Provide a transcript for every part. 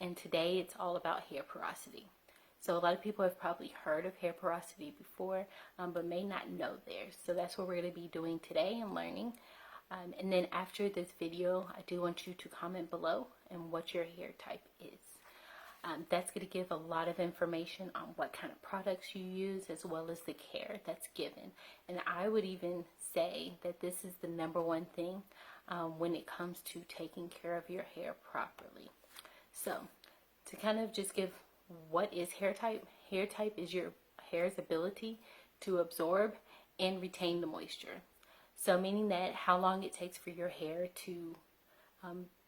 and today it's all about hair porosity. So a lot of people have probably heard of hair porosity before, but may not know theirs. So that's what we're going to be doing today and learning. And then after this video, I do want you to comment below and what your hair type is. That's going to give a lot of information on what kind of products you use, as well as the care that's given. And I would even say that this is the #1 thing when it comes to taking care of your hair properly. So to kind of just give what is hair type is your hair's ability to absorb and retain the moisture. So meaning that how long it takes for your hair to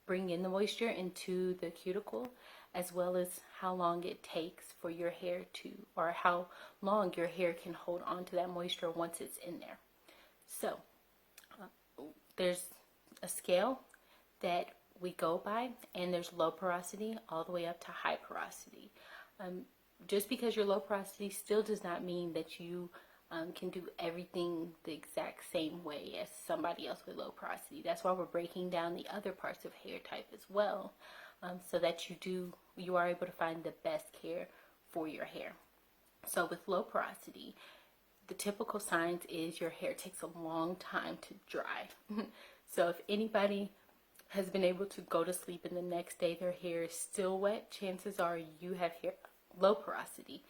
bring in the moisture into the cuticle, as well as how long it takes for your hair to, or how long your hair can hold on to that moisture once it's in there. So there's a scale that we go by, and there's low porosity all the way up to high porosity. Just because you're low porosity still does not mean that you can do everything the exact same way as somebody else with low porosity. That's why we're breaking down the other parts of hair type as well, so that you are able to find the best care for your hair. So with low porosity, the typical signs is your hair takes a long time to dry. So if anybody has been able to go to sleep and the next day their hair is still wet, chances are you have hair low porosity.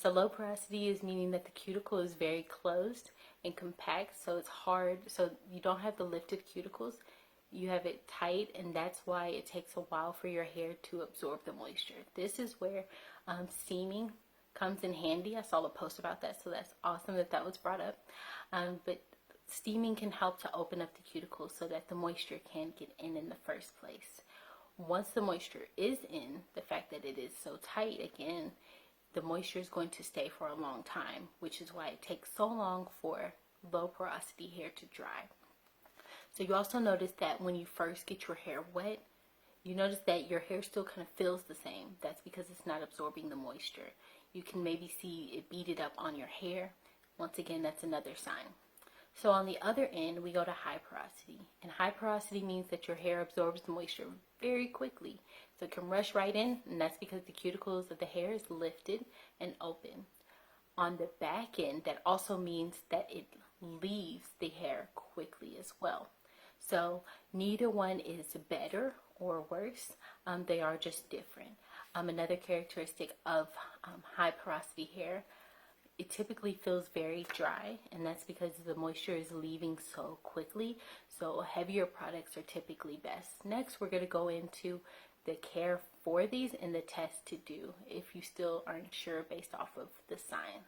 So low porosity is meaning that the cuticle is very closed and compact, so it's hard, so you don't have the lifted cuticles, you have it tight, and that's why it takes a while for your hair to absorb the moisture. This is where steaming comes in handy. I saw a post about that, so that's awesome that that was brought up. But steaming can help to open up the cuticle so that the moisture can get in the first place. Once the moisture is in, the fact that it is so tight, again, the moisture is going to stay for a long time, which is why it takes so long for low porosity hair to dry. So you also notice that when you first get your hair wet, you notice that your hair still kind of feels the same. That's because it's not absorbing the moisture. You can maybe see it beaded up on your hair. Once again, that's another sign. So on the other end, we go to high porosity. And high porosity means that your hair absorbs the moisture very quickly. So it can rush right in, and that's because the cuticles of the hair is lifted and open. On the back end, that also means that it leaves the hair quickly as well. So neither one is better or worse. They are just different. Another characteristic of high porosity hair, it typically feels very dry, and that's because the moisture is leaving so quickly. So heavier products are typically best. Next, we're going to go into the care for these and the test to do if you still aren't sure based off of the science.